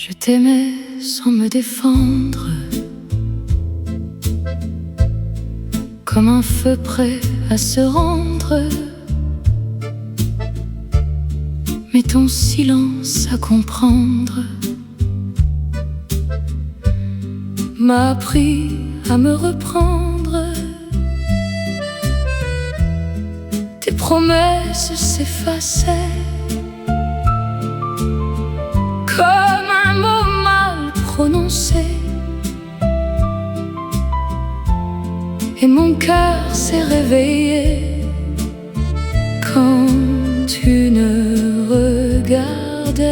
Je t'aimais sans me défendre, comme un feu prêt à se rendre. Mais ton silence à comprendre m'a appris à me reprendre. Tes promesses s'effaçaient comme un mot mal prononcé, et mon cœur s'est réveillé quand tu ne regardais.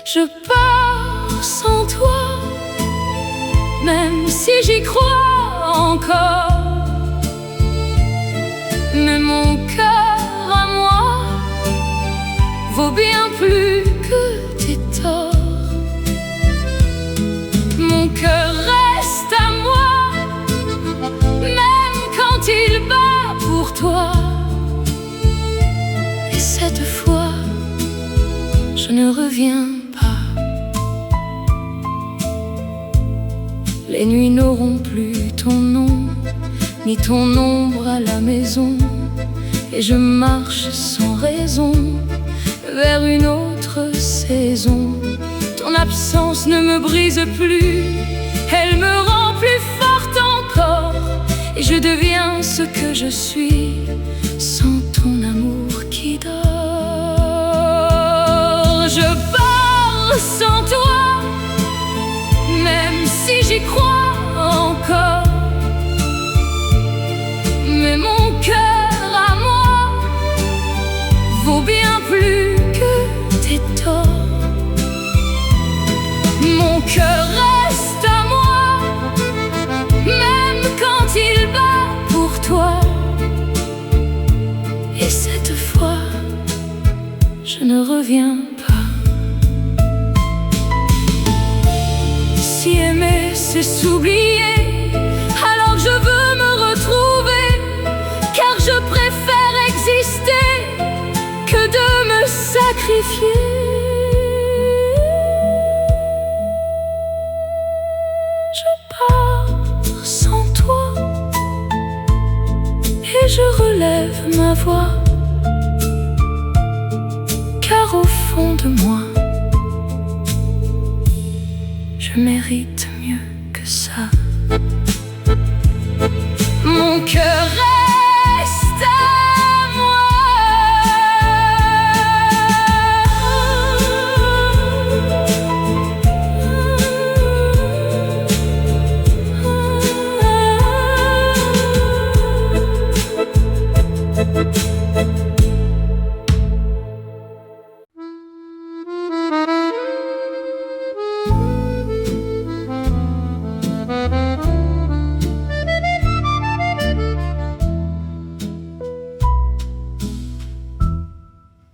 Je pars sans toi, même si j'y crois encore. Mais mon cœur à moi vaut bien plus que tes torts. Mon cœur reste à moi, même quand il bat pour toi. Et cette fois, je ne reviens pas. Les nuits n'auront plus ton nom, ni ton ombre à la maison, et je marche sans raison vers une autre saison. Ton absence ne me brise plus, elle me rend plus forte encore, et je deviens ce que je suis sans ton amour qui dort. Je pars sans toi, même si j'y crois encore. Mais mon cœur à moi vaut bien plus que tes torts. Mon cœur reste à moi, même quand il bat pour toi. Et cette fois, je ne reviens pas. Si aimer c'est s'oublier, alors je veux me retrouver, car je préfère exister que de me sacrifier. Je pars sans toi et je relève ma voix, car au fond de moi, je mérite mieux que ça. Mon cœur reste à moi.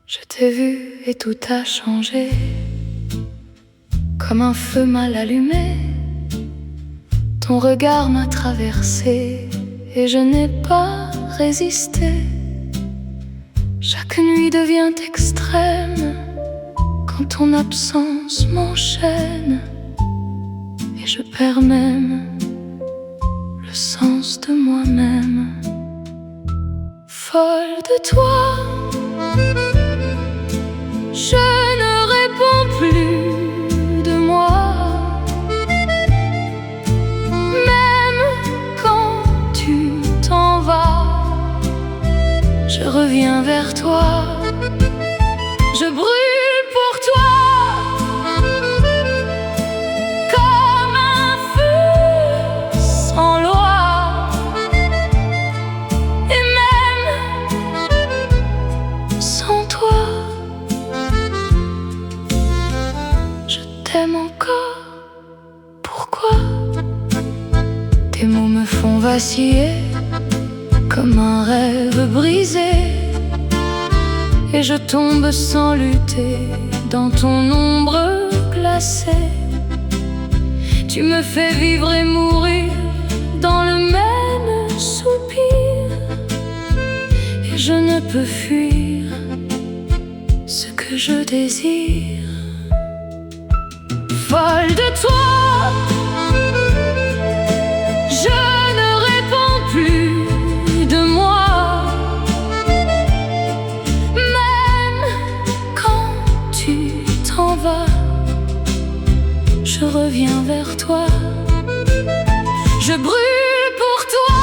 Je t'ai vu et tout a changé, comme un feu mal allumé. Ton regard m'a traversé et je n'ai pas résisté. Chaque nuit devient extrême quand ton absence m'enchaîne, et je perds même le sens de moi-même. Folle de toi, je ne réponds plus de moi. Même quand tu t'en vas, je reviens vers toi. Je brûle pour toi comme un feu sans loi. Et même sans toi, je t'aime encore. Pourquoi? Tes mots me font vaciller comme un rêve brisé, et je tombe sans lutter dans ton ombre glacée. Tu me fais vivre et mourir dans le même soupir, et je ne peux fuir ce que que je désire. Folle de toi, je ne réponds plus de moi. Même quand tu t'en vas, je reviens vers toi. Je brûle pour toi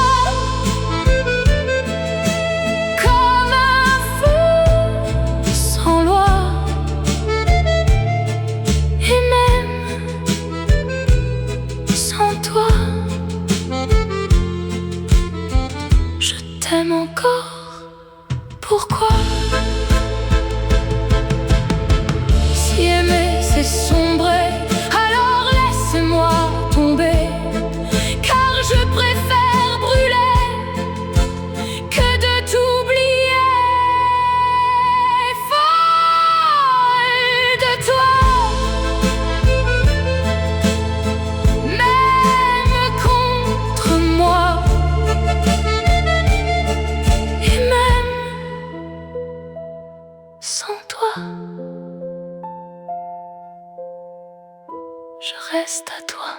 comme un feu sans loi. Et même sans toi, je t'aime encore. Pourquoi? Si aimer c'est sombrer, alors laisse-moi tomber. Car je préfère brûler que de t'oublier. Folle de toi, même contre moi. Et même sans toi, je reste à toi.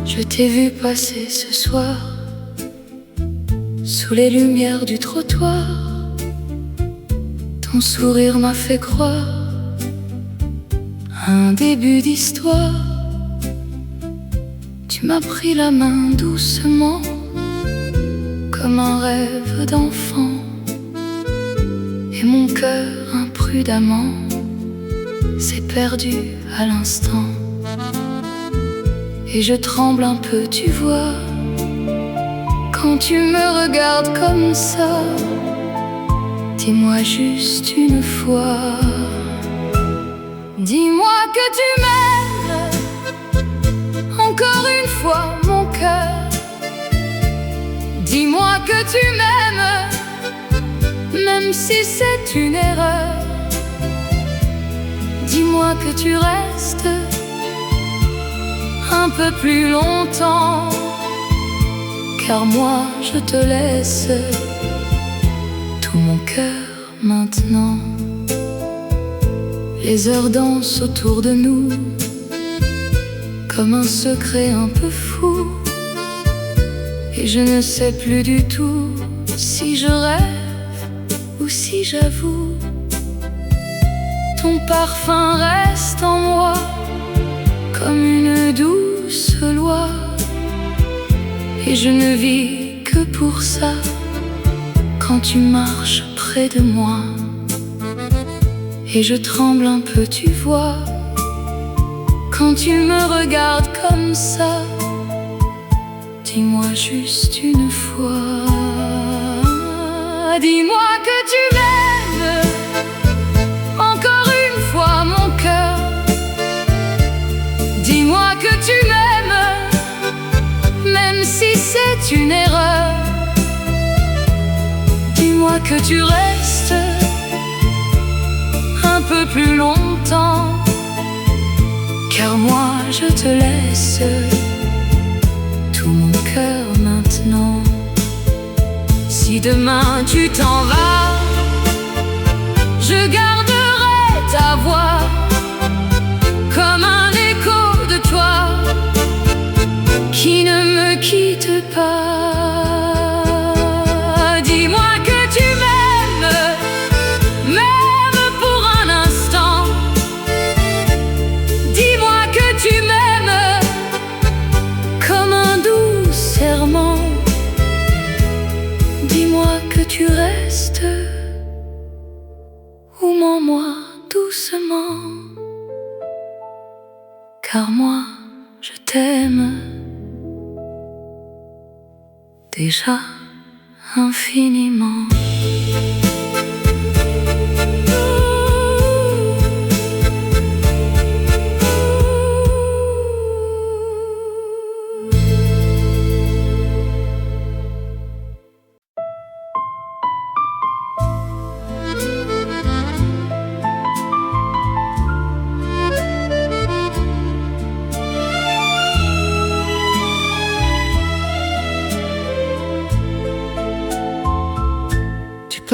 Je t'ai vu passer ce soir sous les lumières du trottoir. Ton sourire m'a fait croire un début d'histoire. Tu m'as pris la main doucement comme un rêve d'enfant. Et mon cœur imprudemment s'est perdu à l'instant. Et je tremble un peu, tu vois, quand tu me regardes comme ça. Dis-moi juste une fois, dis-moi que tu m'aimes. Encore une fois, mon cœur, dis-moi que tu m'aimes, même si c'est une erreur. Dis-moi que tu restes un peu plus longtemps, car moi je te laisse tout mon cœur maintenant. Les heures dansent autour de nous comme un secret un peu fou. Et je ne sais plus du tout si je rêve ou si j'avoue. Ton parfum reste en moi comme une douce loi. Et je ne vis que pour ça quand tu marches près de moi. Et je tremble un peu, tu vois, quand tu me regardes comme ça. Dis-moi juste une fois, dis-moi que tu m'aimes. Encore une fois, mon cœur, dis-moi que tu m'aimes, même si c'est une erreur. Dis-moi que tu restes un peu plus longtemps, car moi je te laisse tout mon cœur maintenant. Si demain tu t'en vas, je garderai ta voix comme un écho de toi qui ne me quitte pas. Dis-moi que tu m'aimes, même pour un instant. Dis-moi que tu m'aimes comme un doux serment. Dis-moi que tu restes, oumens-moi doucement, car moi je t'aime déjà infiniment.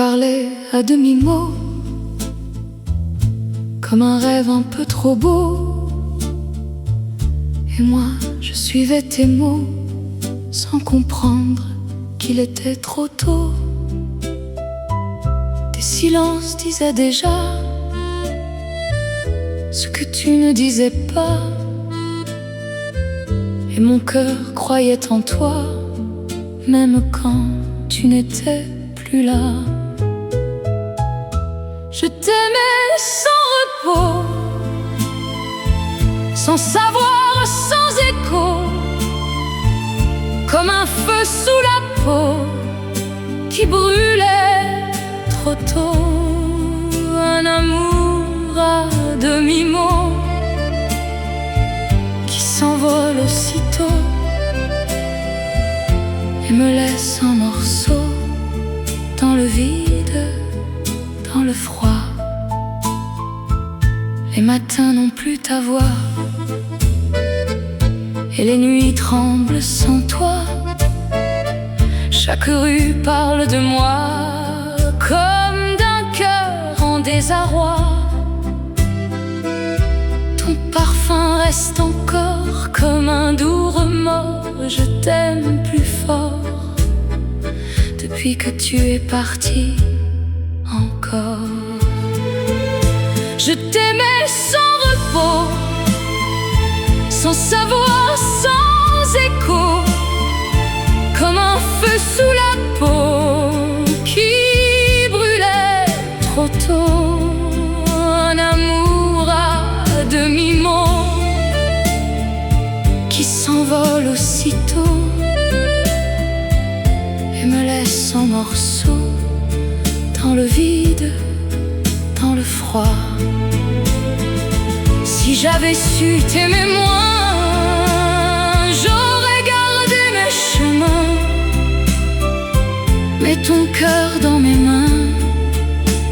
parlais à demi-mot, comme un rêve un peu trop beau. Et moi, je suivais tes mots, sans comprendre qu'il était trop tôt. Tes silences disaient déjà ce que tu ne disais pas, et mon cœur croyait en toi, même quand tu n'étais plus là. Je t'aimais sans repos, sans savoir, sans écho, comme un feu sous la peau qui brûlait trop tôt. Un amour à demi-mot qui s'envole aussitôt et me laisse en morceaux dans le vide, dans le froid. Les matins n'ont plus ta voix et les nuits tremblent sans toi. Chaque rue parle de moi comme d'un cœur en désarroi. Ton parfum reste encore comme un doux remords. Je t'aime plus fort depuis que tu es parti encore. Je t'aimais sans repos, sans savoir, sans écho, comme un feu sous la peau qui brûlait trop tôt. Un amour à demi-mot qui s'envole aussitôt et me laisse en morceaux dans le vide, dans le froid. Si j'avais su t'aimer moins, j'aurais gardé mes chemins. Mais ton cœur dans mes mains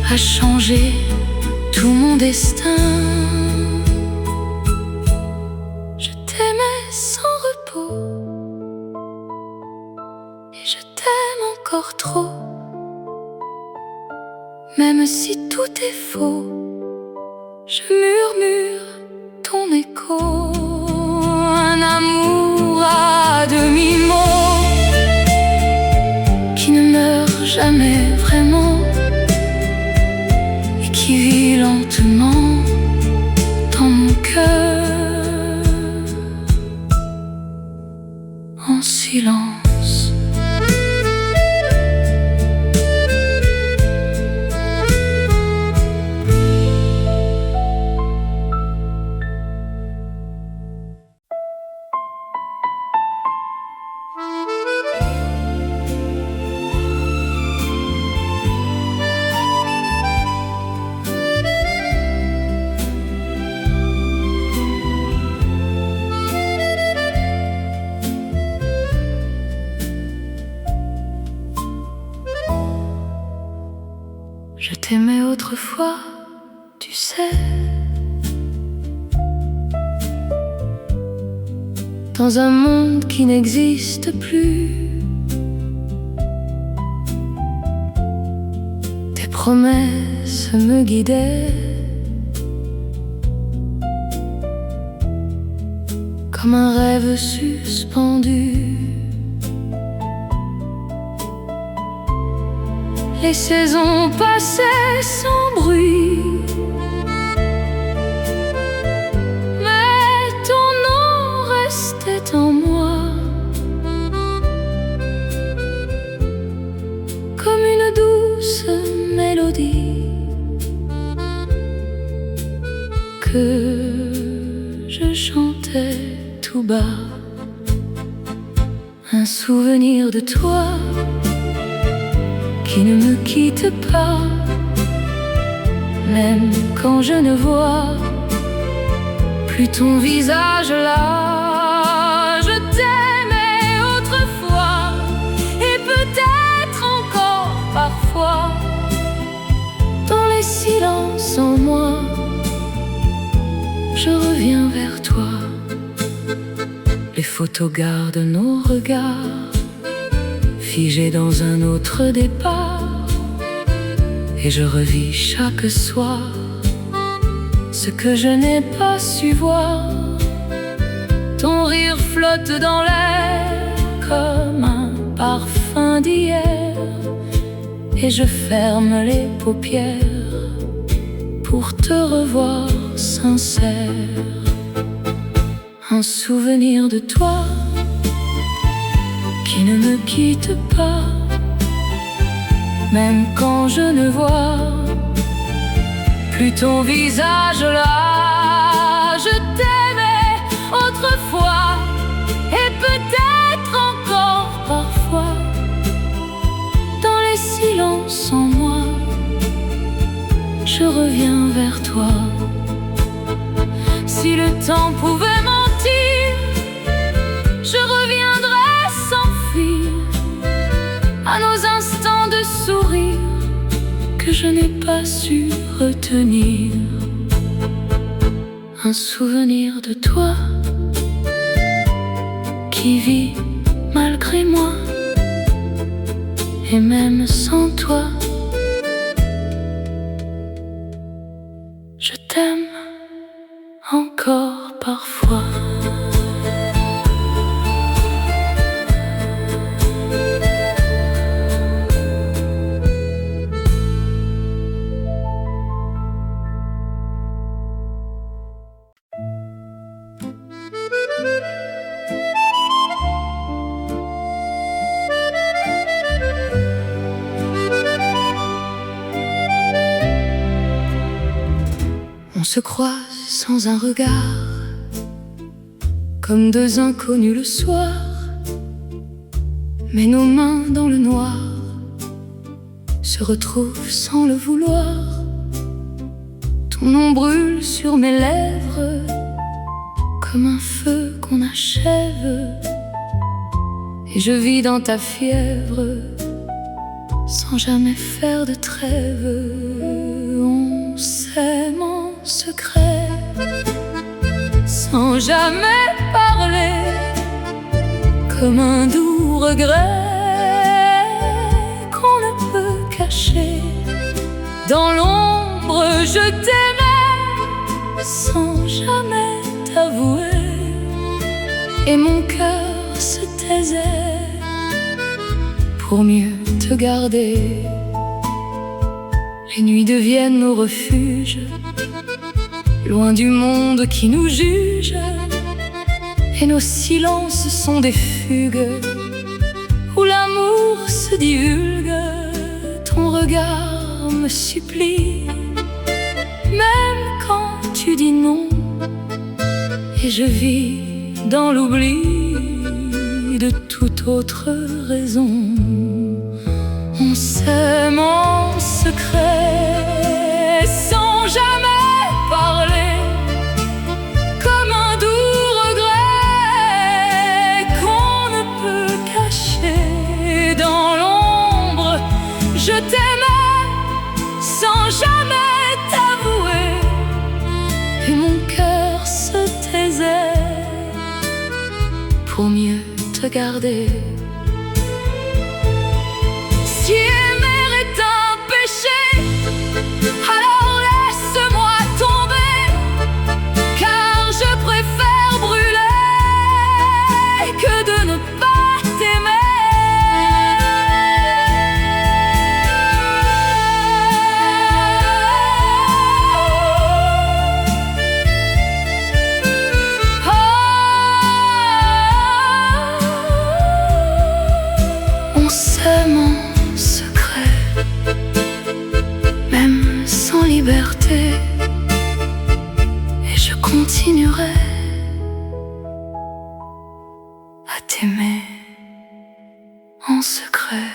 a changé tout mon destin. Je t'aimais sans repos et je t'aime encore trop. Même si tout est faux, je murmure ton écho. Un amour à demi-mot qui ne meurt jamais vraiment et qui vit lentement dans mon cœur en silence. Je t'aimais autrefois, tu sais, dans un monde qui n'existe plus. Tes promesses me guidaient comme un rêve suspendu. Les saisons passaient sans bruit, mais ton nom restait en moi comme une douce mélodie que je chantais tout bas. Un souvenir de toi qui ne me quitte pas, même quand je ne vois plus ton visage là. Je t'aimais autrefois et peut-être encore parfois, dans les silences en moi, je reviens vers toi. Les photos gardent nos regards figés dans un autre départ. et je revis chaque soir ce que je n'ai pas su voir. Ton rire flotte dans l'air comme un parfum d'hier, et je ferme les paupières pour te revoir sincère. Un souvenir de toi qui ne me quitte pas, même quand je ne vois plus ton visage là. Je t'aimais autrefois et peut-être encore parfois, dans les silences en moi, je reviens vers toi. Si le temps pouvait mentir, je reviendrais sans fuir à nos instants de sourire que je n'ai pas su retenir. Un souvenir de toi qui vit malgré moi, et même sans toi, je t'aime encore parfois. On se croise sans un regard, comme deux inconnus le soir, mais nos mains dans le noir se retrouvent sans le vouloir. Ton nom brûle sur mes lèvres comme un feu qu'on achève, et je vis dans ta fièvre sans jamais faire de trêve. On s'aime en secret sans jamais parler, comme un doux regret qu'on ne peut cacher. Dans l'ombre je t'aimais sans jamais t'avouer, et mon cœur se taisait pour mieux te garder. Les nuits deviennent nos refuges, loin du monde qui nous juge, et nos silences sont des fugues où l'amour se divulgue. Ton regard me supplie, même quand tu dis non, et je vis dans l'oubli de toute autre raison. On s'aime en secret sans jamais parler, comme un doux regret qu'on ne peut cacher. Dans l'ombre je t'aimais sans jamais t'avouer, et mon cœur se taisait pour mieux te garder. Si aimer est un péché, alors laisse-moi tomber, car je préfère brûler que de ne pas t'aimer. On s'aime en secret, même sans liberté, et je continuerai à t'aimer en secret.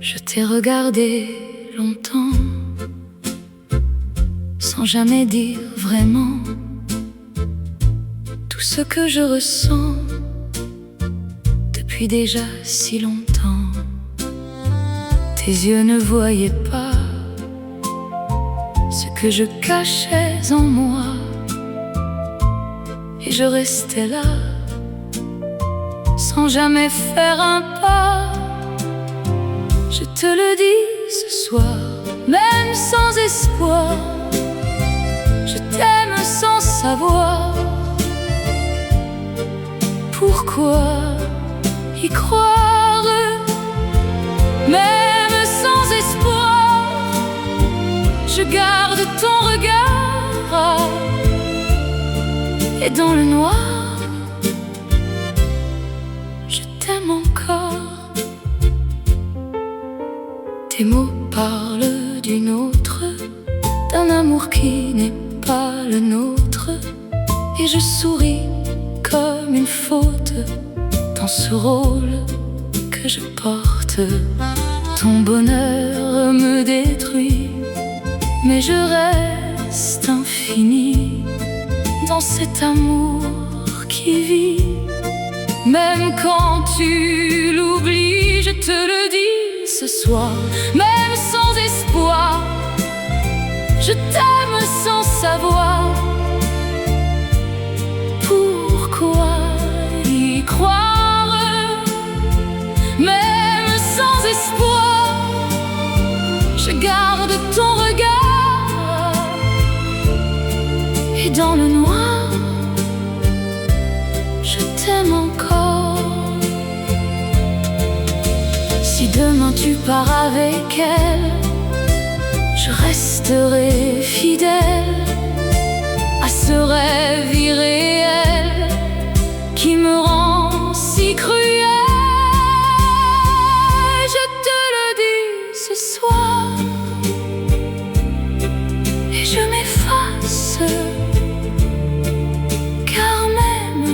Je t'ai regardé longtemps, sans jamais dire vraiment tout ce que je ressens depuis déjà si longtemps. Tes yeux ne voyaient pas ce que je cachais en moi, et je restais là sans jamais faire un pas. Je te le dis ce soir, même sans espoir, je t'aime sans savoir pourquoi y croire. Même sans espoir, je garde ton regard, et dans le noir, je t'aime encore. Tes mots parlent d'une autre, d'un amour qui n'est pas le nôtre, et je souris comme une faute dans ce rôle que je porte. Ton bonheur me détruit, mais je reste infini dans cet amour qui vit. Même quand tu l'oublies, je te le dis ce soir, même sans espoir, je t'aime sans savoir pourquoi y croire. Même sans espoir, je garde ton regard, et dans le noir, je t'aime encore. Si demain tu pars avec elle, je resterai fidèle à ce rêve irréel qui me rend si cruel. Je te le dis ce soir, et je m'efface, car même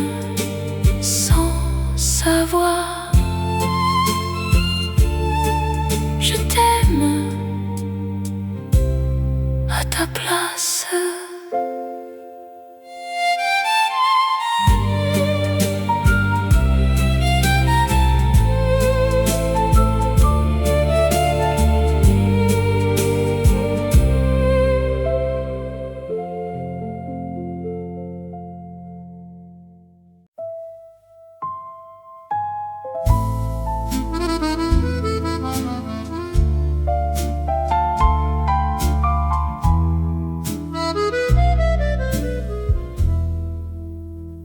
sans savoir, je t'aime à ta place.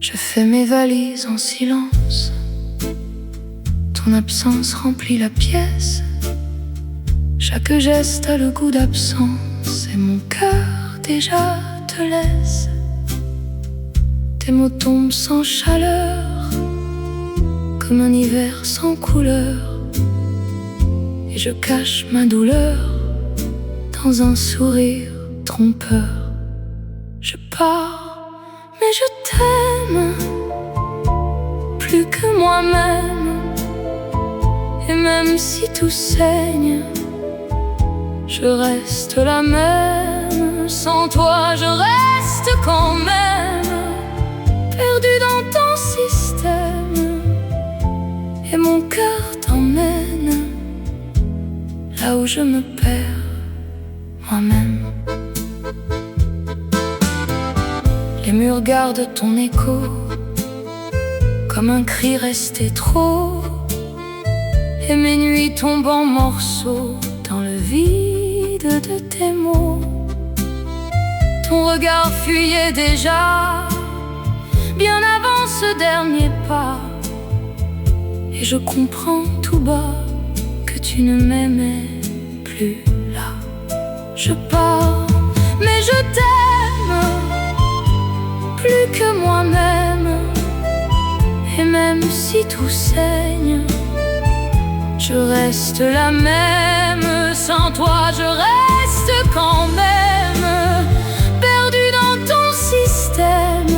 Je fais mes valises en silence, ton absence remplit la pièce. Chaque geste a le goût d'absence, et mon cœur déjà te laisse. Tes mots tombent sans chaleur, comme un hiver sans couleur, et je cache ma douleur dans un sourire trompeur. Je pars, mais je t'aime plus que moi-même, et même si tout saigne, je reste la même. Sans toi, je reste quand même perdu dans ton système, et mon cœur t'emmène là où je me perds moi-même. Les murs gardent ton écho comme un cri resté trop, et mes nuits tombent en morceaux dans le vide de tes mots. Ton regard fuyait déjà bien avant ce dernier pas, et je comprends tout bas que tu ne m'aimais plus là. Je pars, mais je t'aime plus que moi-même, et même si tout saigne, je reste la même. Sans toi, je reste quand même perdu dans ton système,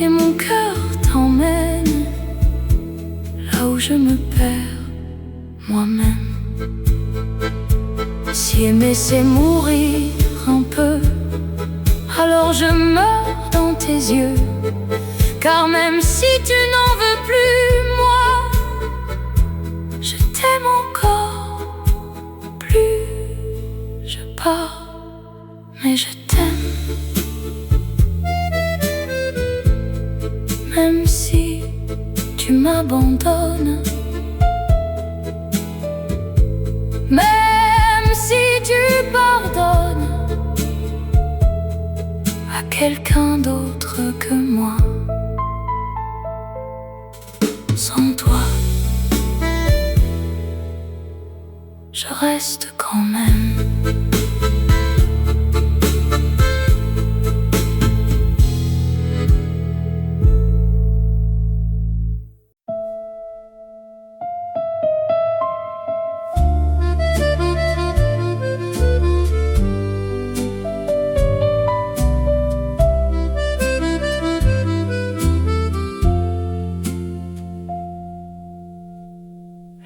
et mon cœur t'emmène là où je me perds moi-même. Si aimer c'est mourir un peu, alors je meurs dans tes yeux, car même si tu n'en veux plus, moi, je t'aime encore. Plus je pars, mais je t'aime. Même si tu m'abandonnes, même si tu pardonnes à quelqu'un d'autre que moi, sans toi, je reste quand même.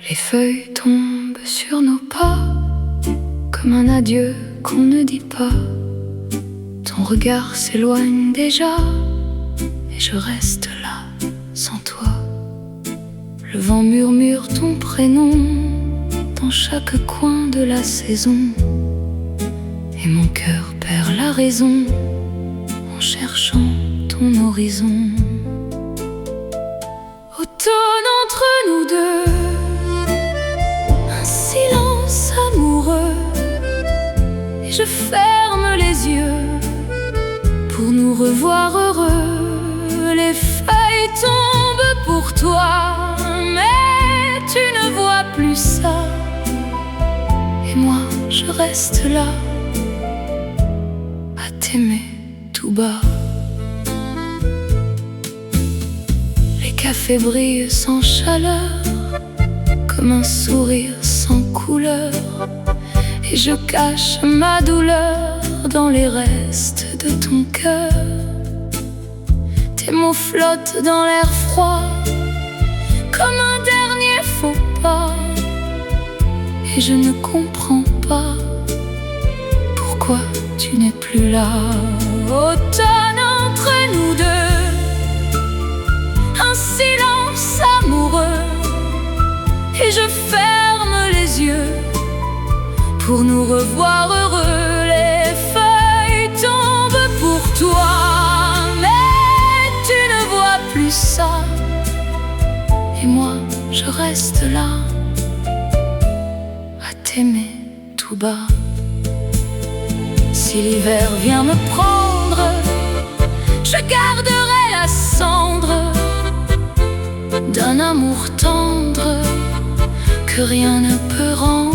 Les feuilles tombent sur nos pas, comme un adieu qu'on ne dit pas. Ton regard s'éloigne déjà, et je reste là, sans toi. Le vent murmure ton prénom dans chaque coin de la saison, et mon cœur perd la raison en cherchant ton horizon. Automne entre nous deux, silence amoureux, et je ferme les yeux pour nous revoir heureux. Les feuilles tombent pour toi, mais tu ne vois plus ça, et moi je reste là à t'aimer tout bas. Les cafés brillent sans chaleur, comme un sourire sans couleur, et je cache ma douleur dans les restes de ton cœur. Tes mots flottent dans l'air froid, comme un dernier faux pas, et je ne comprends pas pourquoi tu n'es plus là. Automne entre nous deux, un silence amoureux, et je ferme les yeux pour nous revoir heureux. Les feuilles tombent pour toi, mais tu ne vois plus ça, et moi je reste là à t'aimer tout bas. Si l'hiver vient me prendre, je garderai la cendre d'un amour tendre que rien ne peut rendre.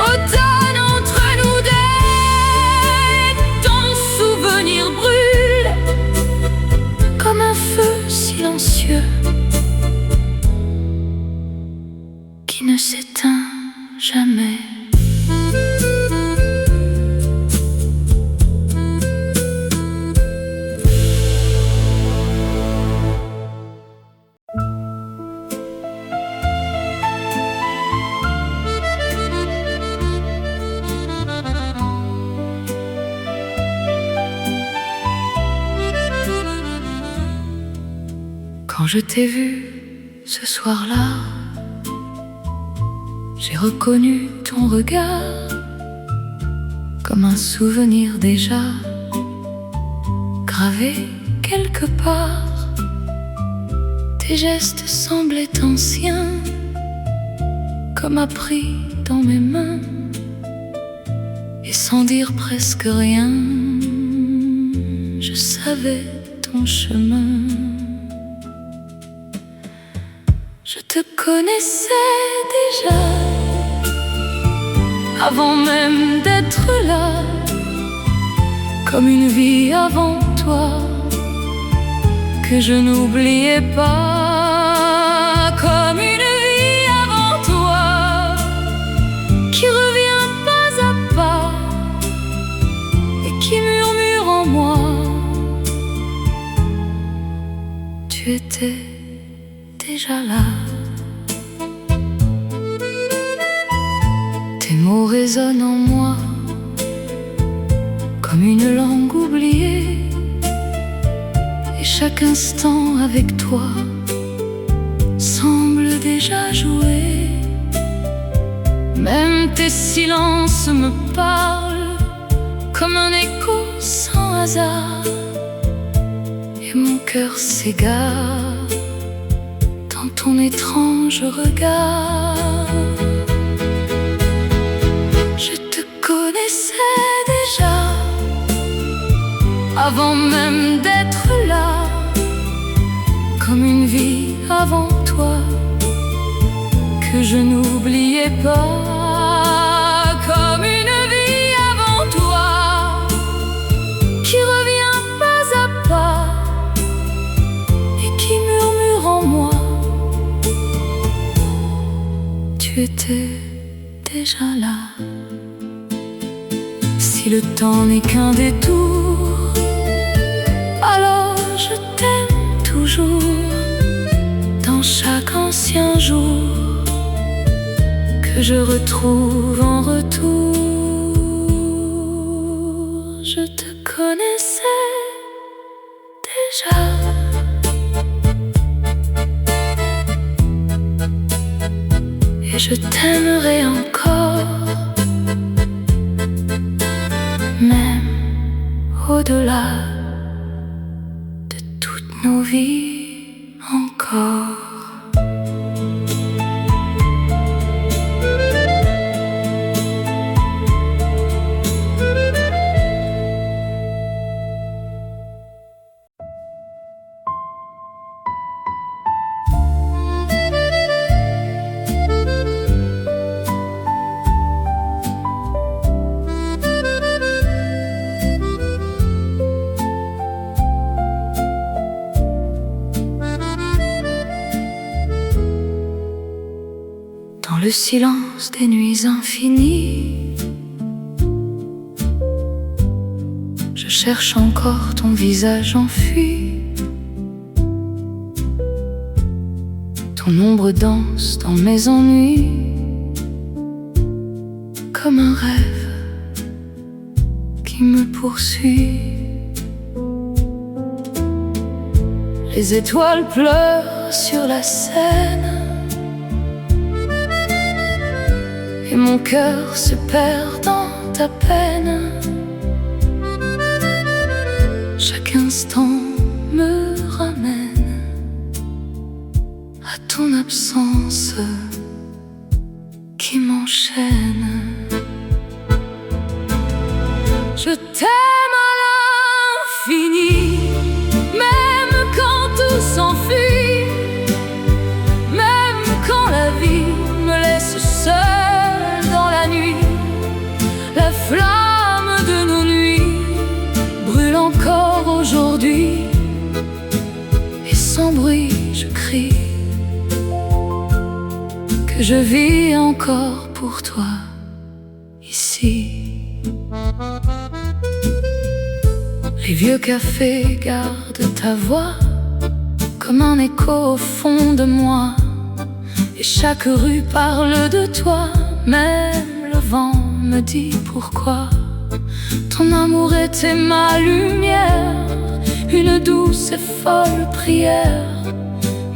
Automne entre nous deux, ton souvenir brûle comme un feu silencieux qui ne s'éteint jamais. Quand je t'ai vu ce soir-là, j'ai reconnu ton regard comme un souvenir déjà gravé quelque part. Tes gestes semblaient anciens, comme appris dans mes mains, et sans dire presque rien, je savais ton chemin. Je te connaissais déjà avant même d'être là, comme une vie avant toi que je n'oubliais pas, comme une vie avant toi qui revient pas à pas et qui murmure en moi. Tu étais déjà là. Tes mots résonnent en moi comme une langue oubliée, et chaque instant avec toi semble déjà jouer. Même tes silences me parlent comme un écho sans hasard, et mon cœur s'égare dans ton étrange regard. Je te connaissais déjà avant même d'être là, comme une vie avant toi que je n'oubliais pas, comme une vie avant toi qui revient pas à pas et qui murmure en moi. Tu étais déjà là. Si le temps n'est qu'un détour, alors je t'aime toujours, dans chaque ancien jour que je retrouve en retour. Je te connaissais déjà. Et je t'aimerai encore, même au-delà de toutes nos vies encore. Dans le silence des nuits infinies, je cherche encore ton visage enfui. Ton ombre danse dans mes ennuis, comme un rêve qui me poursuit. Les étoiles pleurent sur la Seine, et mon cœur se perd dans ta peine. Chaque instant me ramène à ton absence qui m'enchaîne. Je t'aime à l'infini, même quand tout s'enfuit, même quand la vie me laisse seule dans la nuit. La flamme de nos nuits brûle encore aujourd'hui, et sans bruit je crie que je vis encore pour toi ici. Les vieux cafés gardent ta voix comme un écho au fond de moi, et chaque rue parle de toi. Même le vent me dit pourquoi. Ton amour était ma lumière, une douce et folle prière,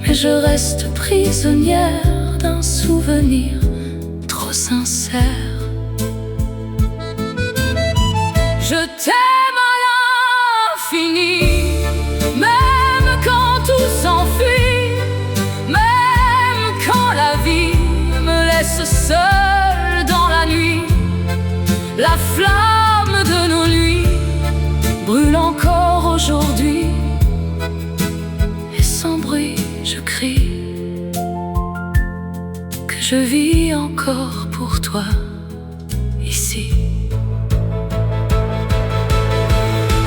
mais je reste prisonnière d'un souvenir trop sincère. Je t'aime à l'infini, même quand tout s'enfuit, même quand la vie me laisse seule dans la nuit. La flamme de nos nuits brûle encore aujourd'hui, et sans bruit je crie que je vis encore pour toi ici.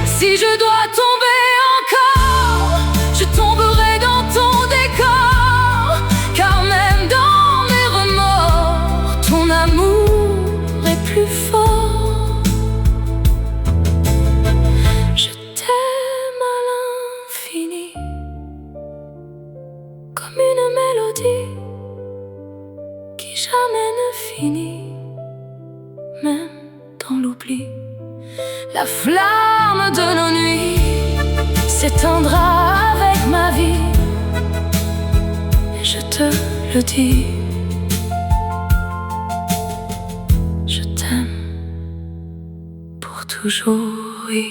Si je dois tomber encore, je tomberai dans ton décor, car même dans mes remords, ton amour est plus fort. Je t'aime à l'infini, comme une La flamme de nos nuits s'éteindra avec ma vie. Et je te le dis, je t'aime pour toujours, oui.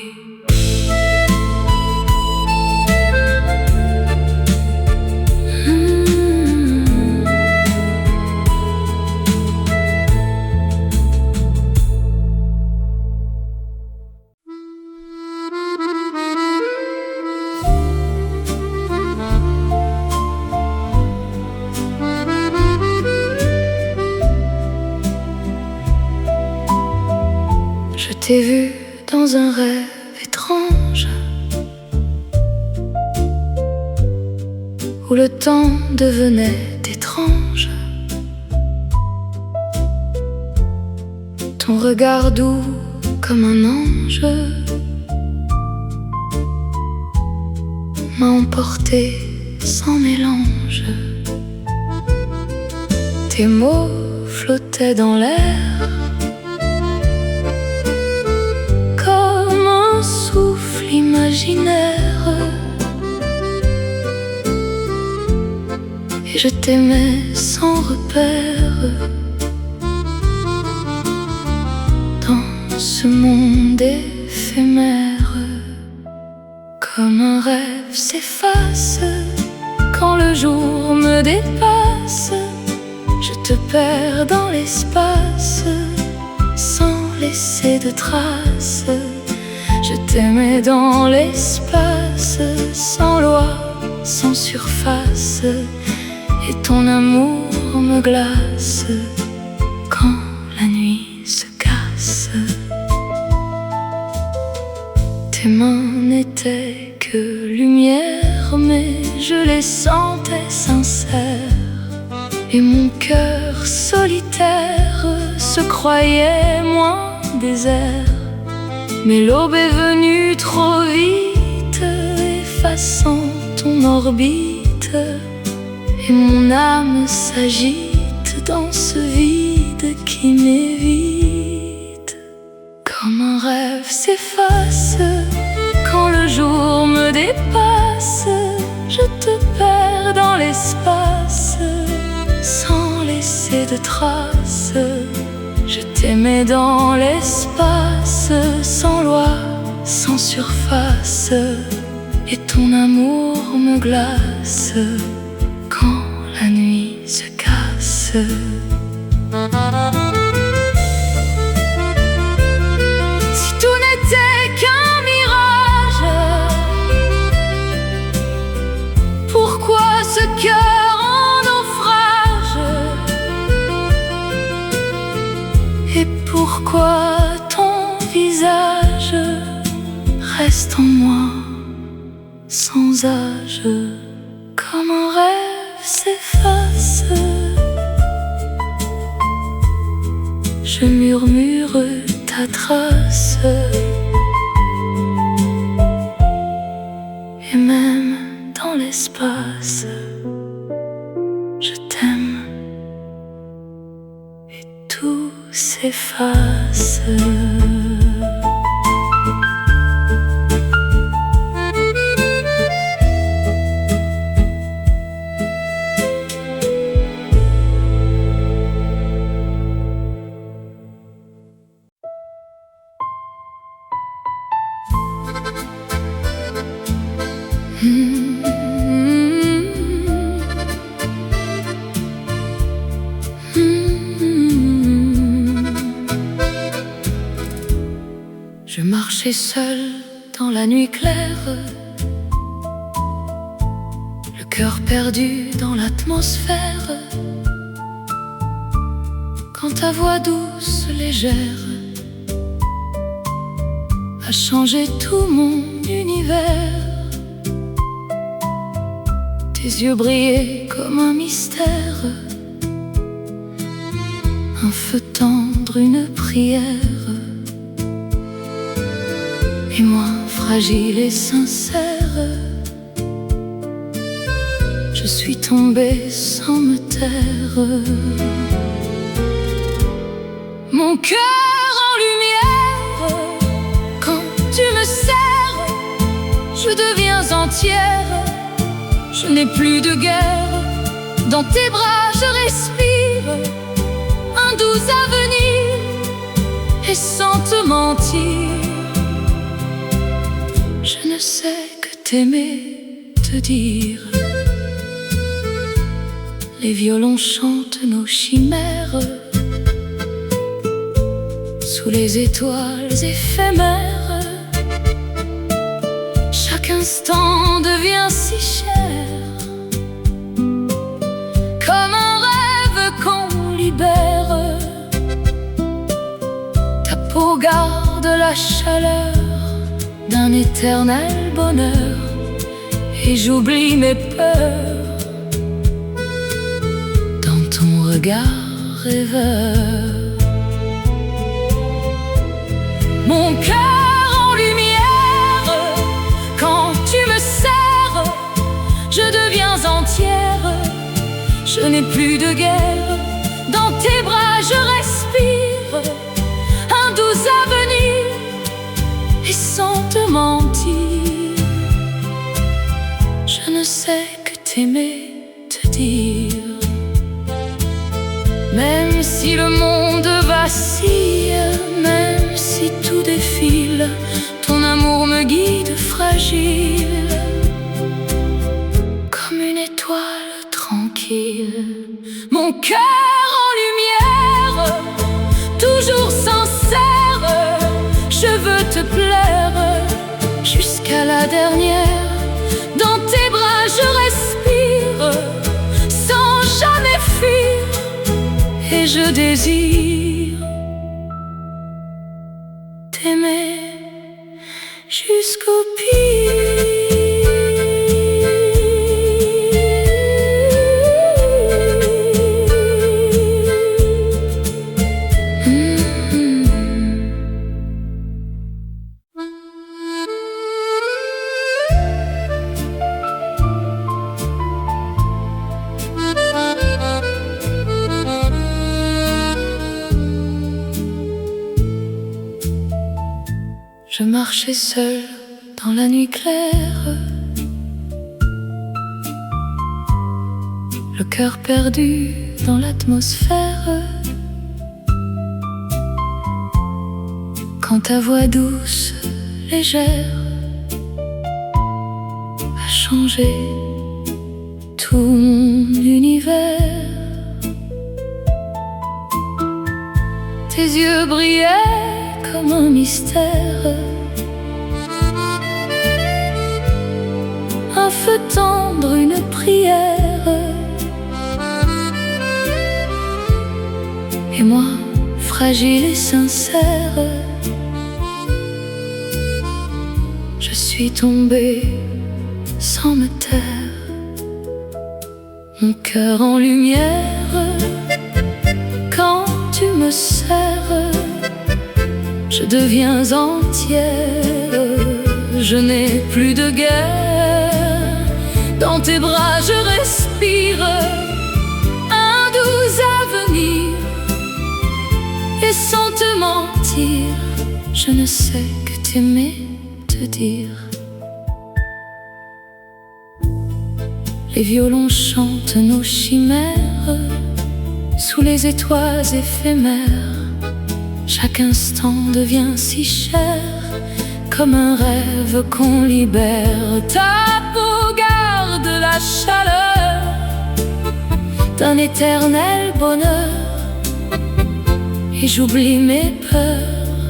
Je t'ai vu dans un rêve étrange où le temps devenait étrange. Ton regard doux comme un ange m'a emporté sans mélange. Tes mots flottaient dans l'air comme un souffle imaginaire, et je t'aimais sans repère. Dans ce monde éphémère, comme un rêve s'efface quand le jour me dépasse. Je te perds dans l'espace sans laisser de traces. Je t'aimais dans l'espace, sans loi, sans surface, et ton amour me glace quand la nuit se casse. Tes mains n'étaient que lumière, mais je les sentais sincères, et mon cœur solitaire se croyait moins désert. Mais l'aube est venue trop vite, effaçant ton orbite, et mon âme s'agite dans ce vide qui m'évite. Comme un rêve s'efface quand le jour me dépasse, je te perds dans l'espace sans laisser de traces. Je t'aimais dans l'espace, sans loi, sans surface, et ton amour me glace quand la nuit se casse. Si tout n'était qu'un mirage, pourquoi ce cœur en naufrage? Et pourquoi ton visage reste en moi sans âge? Comme un rêve s'efface, je murmure ta trace, et même dans l'espace, je t'aime, et tout s'efface. Je marchais seule dans la nuit claire, le cœur perdu dans l'atmosphère, quand ta voix douce, légère, a changé tout mon univers. Tes yeux brillaient comme un mystère, un feu tendre, une prière. Et moi, fragile et sincère, je suis tombée sans me taire. Mon cœur en lumière, quand je deviens entière. Je n'ai plus de guerre, dans tes bras je respire un doux avenir, et sans te mentir, je ne sais que t'aimer, te dire. Les violons chantent nos chimères sous les étoiles éphémères. Chaque instant devient si cher, comme un rêve qu'on libère. Ta peau garde la chaleur d'un éternel bonheur, et j'oublie mes peurs dans ton regard rêveur. Mon cœur en lumière, quand tu me serres, je deviens entière. Je n'ai plus de guerre, dans tes bras je respire un doux avenir, et sans te mentir, je ne sais que t'aimer, te dire. Même si le monde vacille, même si tout défile, ton amour me guide fragile, comme une étoile tranquille. Mon cœur en lumière, toujours sincère, je veux te plaire jusqu'à la dernière. Dans tes bras je respire sans jamais fuir, et je désire t'aimer jusqu'au pire. Je marchais seule dans la nuit claire, le cœur perdu dans l'atmosphère, quand ta voix douce, légère, a changé tout mon univers. Tes yeux brillaient comme un mystère, un feu tendre, une prière. Et moi, fragile et sincère, je suis tombée sans me taire. Mon cœur en lumière, quand tu me serres, je deviens entière. Je n'ai plus de guerre, dans tes bras je respire un doux avenir, et sans te mentir, je ne sais que t'aimer, te dire. Les violons chantent nos chimères sous les étoiles éphémères. Chaque instant devient si cher, comme un rêve qu'on libère. Ta peau garde la chaleur d'un éternel bonheur, et j'oublie mes peurs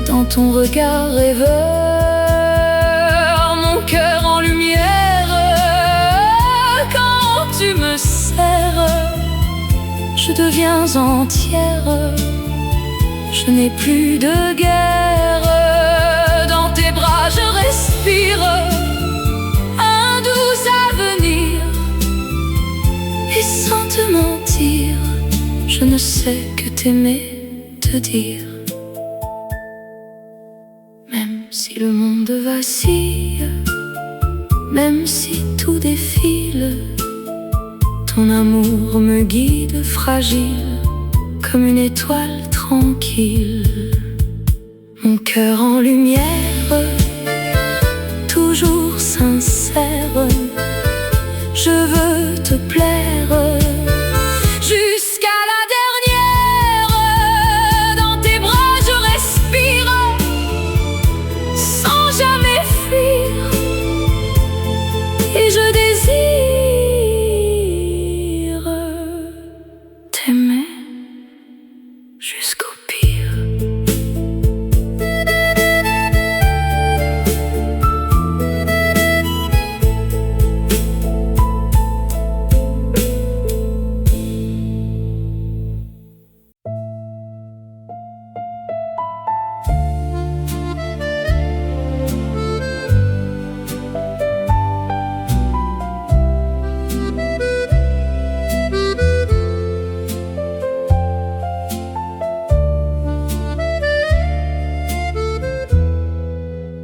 dans ton regard rêveur. Mon cœur en lumière, quand tu me serres, je deviens entière. Je n'ai plus de guerre, dans tes bras je respire un doux avenir, et sans te mentir, je ne sais que t'aimer, te dire. Même si le monde vacille, même si tout défile, ton amour me guide fragile, comme une étoile tranquille. Mon cœur en lumière, toujours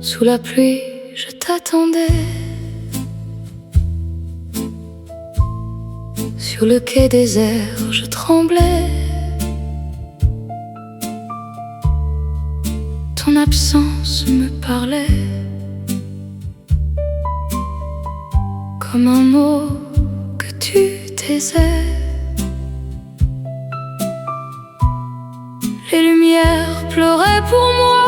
Sous la pluie, je t'attendais. Sur le quai désert, je tremblais. Ton absence me parlait comme un mot que tu taisais. Les lumières pleuraient pour moi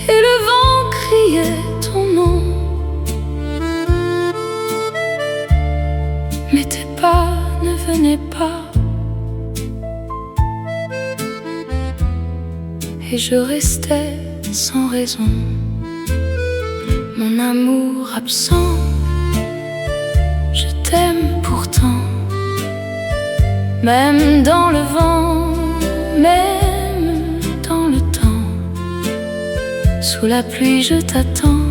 et le vent criait ton nom. Mais tes pas ne venaient pas et je restais sans raison. Mon amour absent, je t'aime pourtant. Même dans le vent, même dans le temps. Sous la pluie, je t'attends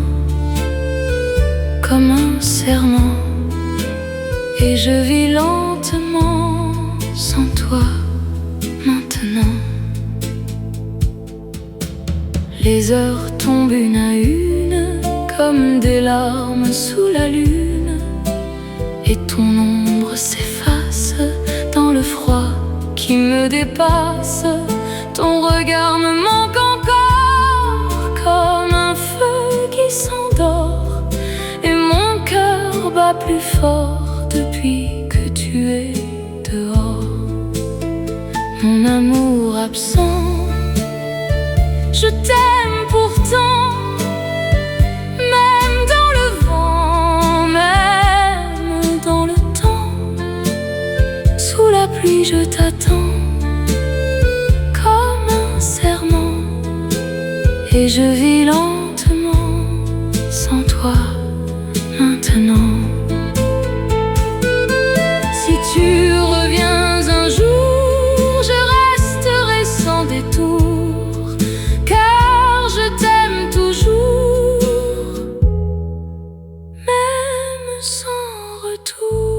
comme un serment. Et je vis lentement sans toi maintenant. Les heures tombent une à une comme des larmes sous la lune. Et ton ombre s'efface dans le froid qui me dépasse. Ton regard me manque encore comme un feu qui s'endort. Et mon cœur bat plus fort depuis que tu es dehors. Mon amour absent, je t'aime pourtant. Même dans le vent, même dans le temps. Sous la pluie, je t'attends comme un serment. Et je vis lentement sans toi maintenant. Si tu reviens un jour, je resterai sans détour, car je t'aime toujours, même sans retour.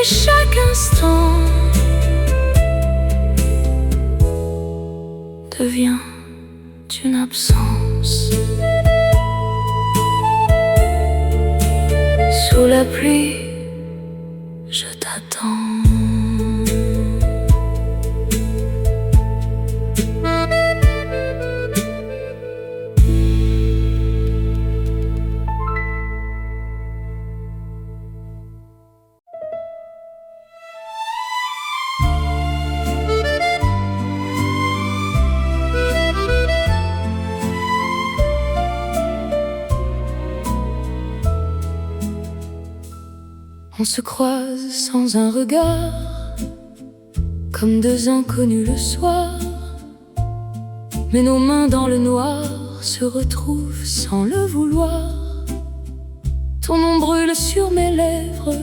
Chaque instant devient une absence. Sous la pluie, je t'attends. On se croise sans un regard, comme deux inconnus le soir. Mais nos mains dans le noir se retrouvent sans le vouloir. Ton nom brûle sur mes lèvres,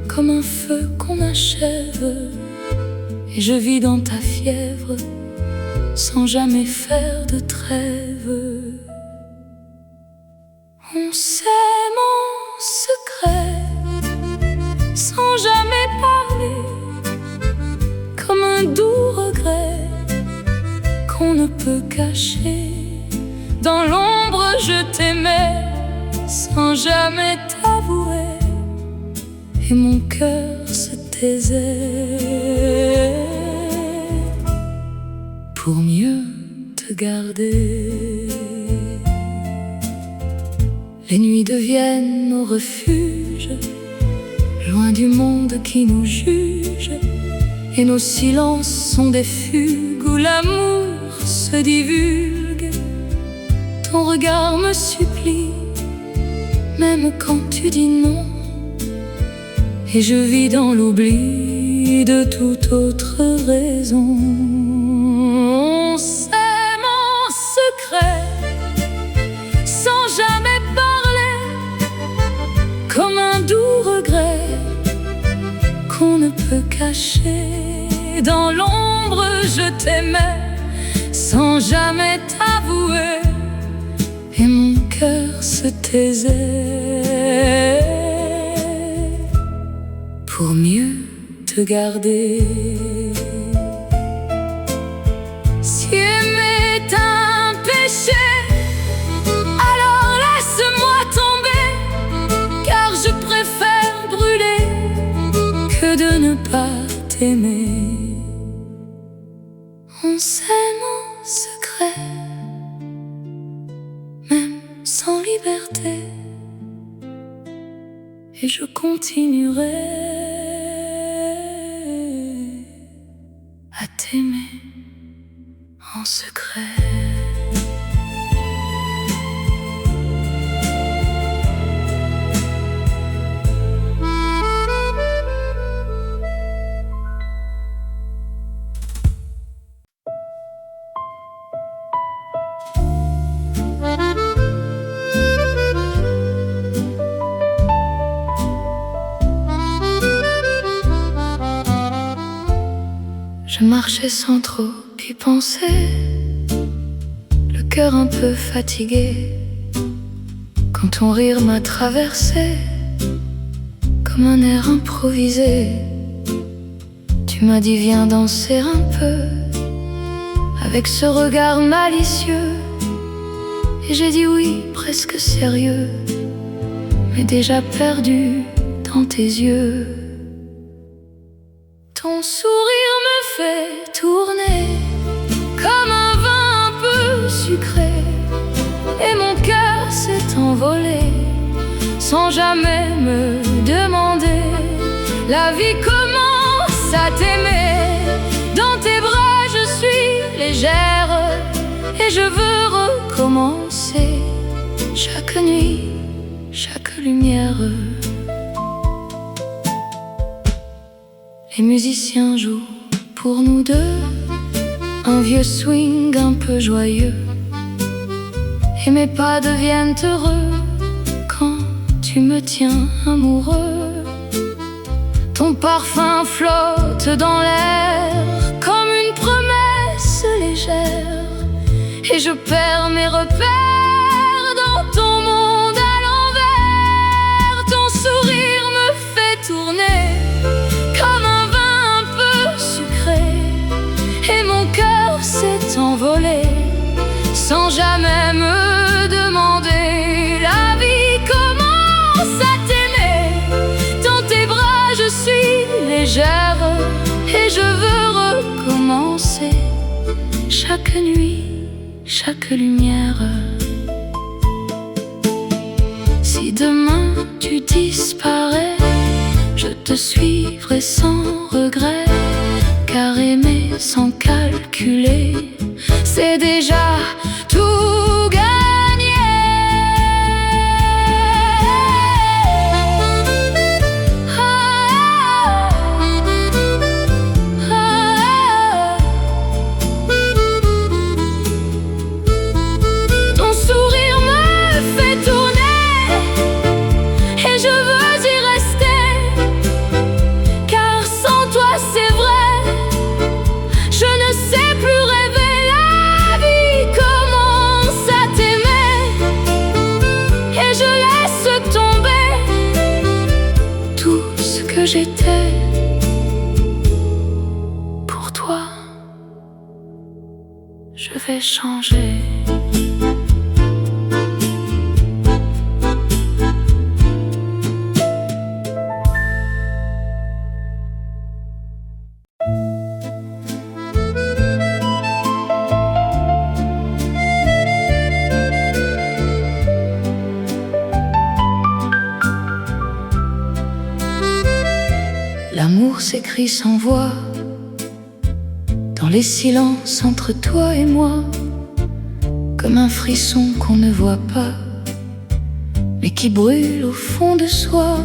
comme un feu qu'on achève. Et je vis dans ta fièvre, sans jamais faire de trêve. On s'aime en secret, sans jamais parler, comme un doux regret qu'on ne peut cacher. Dans l'ombre je t'aimais, sans jamais t'avouer, et mon cœur se taisait pour mieux te garder. Les nuits deviennent nos refuges, loin du monde qui nous juge, et nos silences sont des fugues où l'amour se divulgue. Ton regard me supplie, même quand tu dis non, et je vis dans l'oubli de toute autre raison. On s'aime en t'aimais sans jamais t'avouer, et mon cœur se taisait pour mieux te garder. Si aimer est un péché, alors laisse-moi tomber, car je préfère brûler que de ne pas t'aimer. On s'aime en secret, même sans liberté, et je continuerai à t'aimer en secret. Je marchais sans trop y penser, le cœur un peu fatigué, quand ton rire m'a traversé comme un air improvisé. Tu m'as dit viens danser un peu, avec ce regard malicieux, et j'ai dit oui, presque sérieux, mais déjà perdu dans tes yeux. Ton sourire me fait tourner comme un vin un peu sucré, et mon cœur s'est envolé sans jamais me demander. La vie commence à t'aimer, dans tes bras je suis légère, et je veux recommencer chaque nuit, chaque lumière. Les musiciens jouent pour nous deux un vieux swing un peu joyeux, et mes pas deviennent heureux quand tu me tiens amoureux. Ton parfum flotte dans l'air comme une promesse légère, et je perds mes repères dans ton monde à l'envers. Ton sourire me fait tourner comme un vin un peu sucré, et mon cœur s'est envolé sans jamais me demander. La vie commence à t'aimer, dans tes bras je suis légère, et je veux recommencer chaque nuit, chaque lumière. Si demain tu disparais, je te suivrai sans regret, car aimer sans calculer, c'est déjà tout gagné. Ton sourire me fait tourner, et je veux y rester, car sans toi c'est vrai, je ne sais plus rêver. La vie commence à t'aimer, et je laisse tomber tout ce que j'étais. Pour toi, je vais changer. L'amour s'écrit sans voix, dans les silences entre toi et moi, comme un frisson qu'on ne voit pas, mais qui brûle au fond de soi.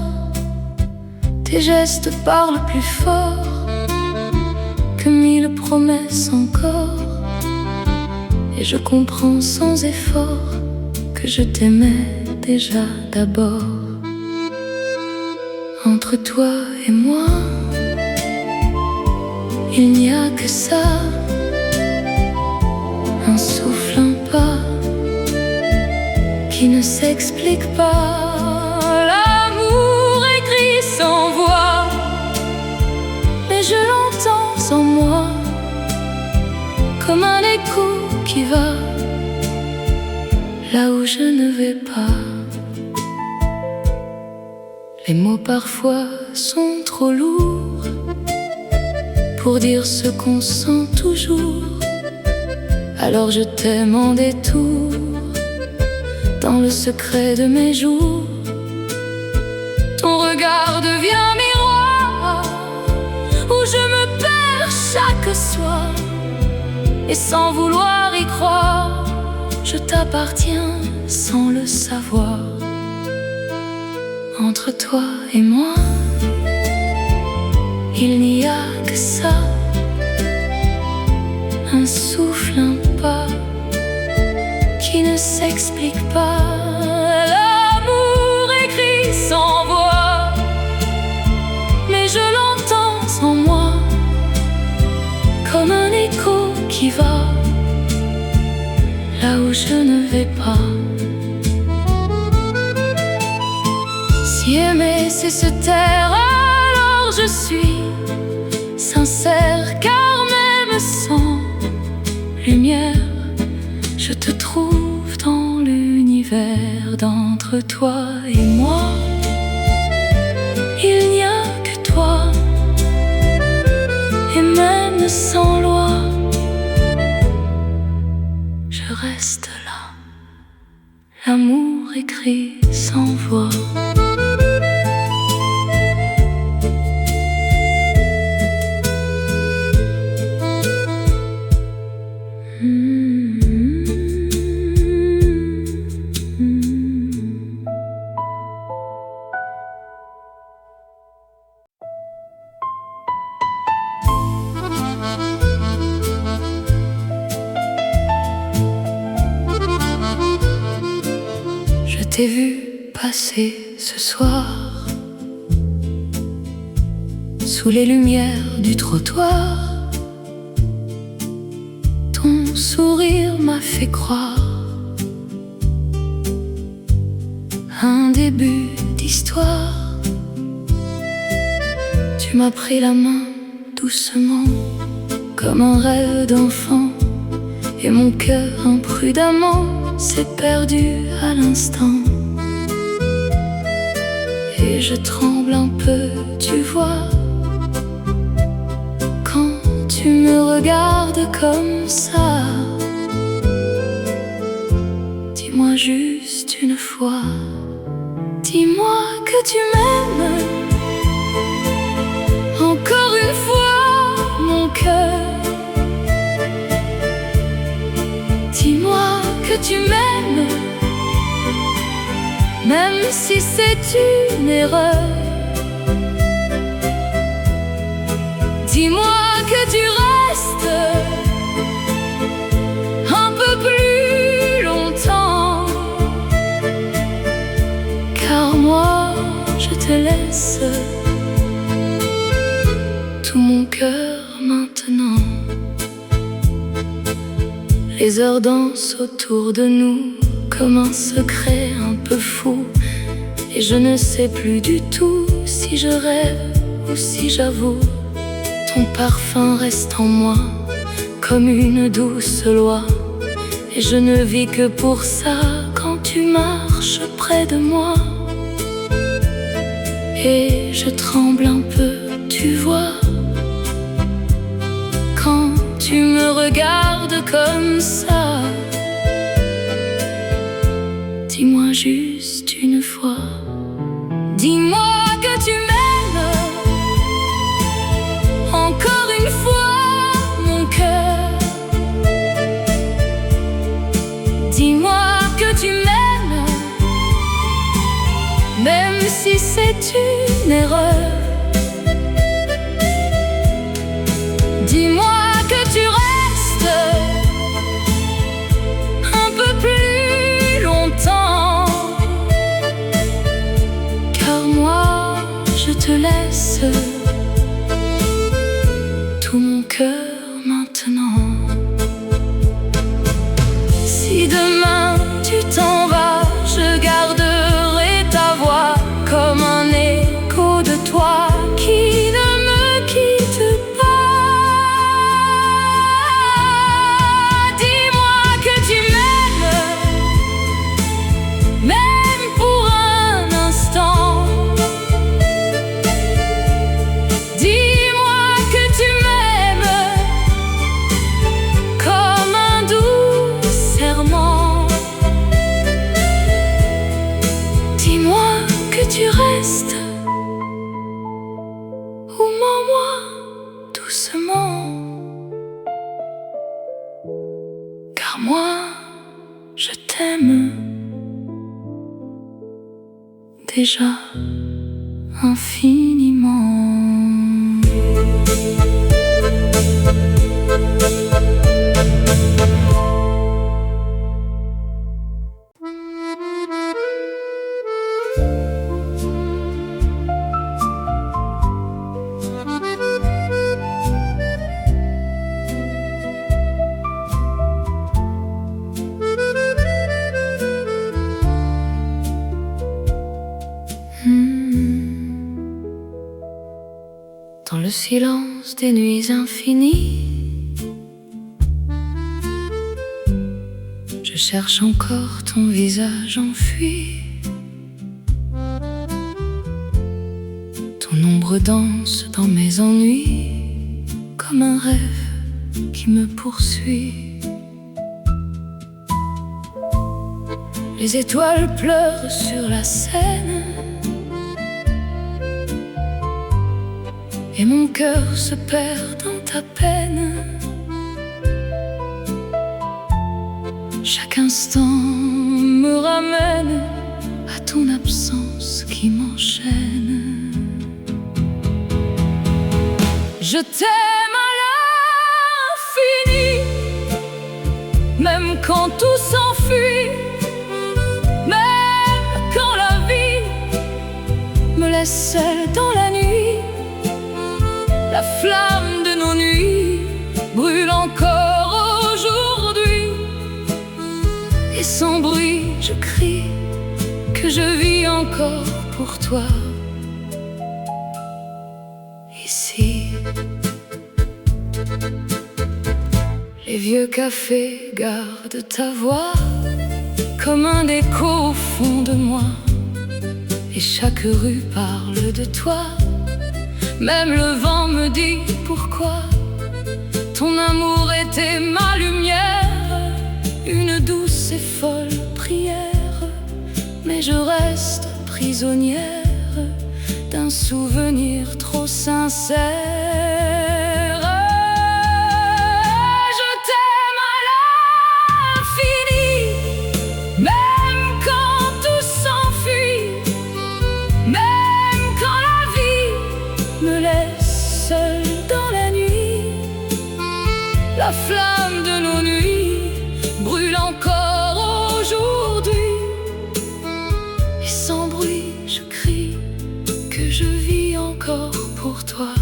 Tes gestes parlent plus fort que mille promesses encore, et je comprends sans effort que je t'aimais déjà d'abord. Entre toi et moi, il n'y a que ça, un souffle, un pas qui ne s'explique pas. L'amour écrit sans voix, mais je l'entends en moi, comme un écho qui va là où je ne vais pas. Les mots parfois sont trop lourds pour dire ce qu'on sent toujours. Alors je t'aime en détour, dans le secret de mes jours. Ton regard devient miroir, où je me perds chaque soir. Et sans vouloir y croire, je t'appartiens sans le savoir. Entre toi et moi, il n'y a que ça, un souffle, un pas qui ne s'explique pas. L'amour écrit sans voix, mais je l'entends en moi, comme un écho qui va là où je ne vais pas. Si aimer c'est se taire, alors je suis sincère, car même sans lumière, je te trouve dans l'univers. D'entre toi et moi, il n'y a que toi. Et même sans loi, je reste là. L'amour écrit sans voix. Je t'ai vu passer ce soir sous les lumières du trottoir. Ton sourire m'a fait croire un début d'histoire. Tu m'as pris la main doucement, comme un rêve d'enfant, et mon cœur imprudemment s'est perdu à l'instant. Et je tremble un peu, tu vois, quand tu me regardes comme ça. Dis-moi juste une fois, dis-moi que tu m'aimes. Encore une fois, mon cœur, dis-moi que tu m'aimes, même si c'est une erreur. Dis-moi que tu restes un peu plus longtemps, car moi je te laisse tout mon cœur maintenant. Les heures dansent autour de nous comme un secret un peu fou, et je ne sais plus du tout si je rêve ou si j'avoue. Ton parfum reste en moi comme une douce loi, et je ne vis que pour ça quand tu marches près de moi. Et je tremble un peu, tu vois, quand tu me regardes comme ça. Dis-moi juste une fois, dis-moi que tu m'aimes. Encore une fois, mon cœur, dis-moi que tu m'aimes, même si c'est une erreur. Dis-moi que tu restes un peu plus longtemps, car moi je te laisse tout mon cœur maintenant. demain tu t'en vas, je garderai ta voix comme un écho de toi qui ne me quitte pas. Dis-moi que tu m'aimes, même pour un instant. Dis-moi que tu m'aimes comme un doux serment. Dis-moi que tu restes ou mens-moi doucement, car moi je t'aime déjà infiniment. Dans le silence des nuits infinies, je cherche encore ton visage enfui. Ton ombre danse dans mes ennuis, comme un rêve qui me poursuit. Les étoiles pleurent sur la Seine, et mon cœur se perd dans ta peine. Chaque instant me ramène à ton absence qui m'enchaîne. Je t'aime à l'infini, même quand tout s'enfuit, même quand la vie me laisse seule dans la nuit. La flamme de nos nuits brûle encore aujourd'hui, et sans bruit je crie que je vis encore pour toi. Ici, les vieux cafés gardent ta voix comme un écho au fond de moi, et chaque rue parle de toi. Même le vent me dit pourquoi. Ton amour était ma lumière, une douce et folle prière. Mais je reste prisonnière d'un souvenir trop sincère. Je t'aime à l'infini, même quand tout s'enfuit, même quand la vie me laisse seule dans la nuit. La flamme de nos nuits brûle encore aujourd'hui, et sans bruit je crie que je vis encore pour toi.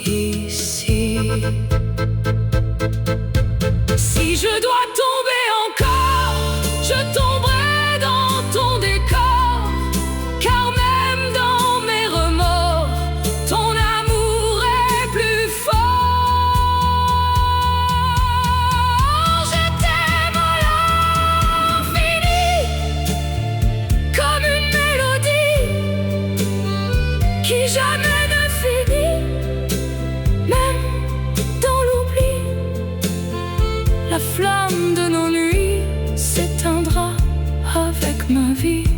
Ici, si je dois tomber encore, je tomberai dans ton décor, car même dans mes remords, ton amour est plus fort. Je t'aime à l'infini, comme une mélodie qui jamais ne finit. Même dans l'oubli, la flamme de nos nuits s'éteindra avec ma vie.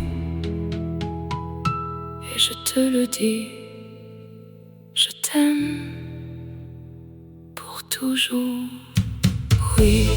Et je te le dis, je t'aime pour toujours, oui.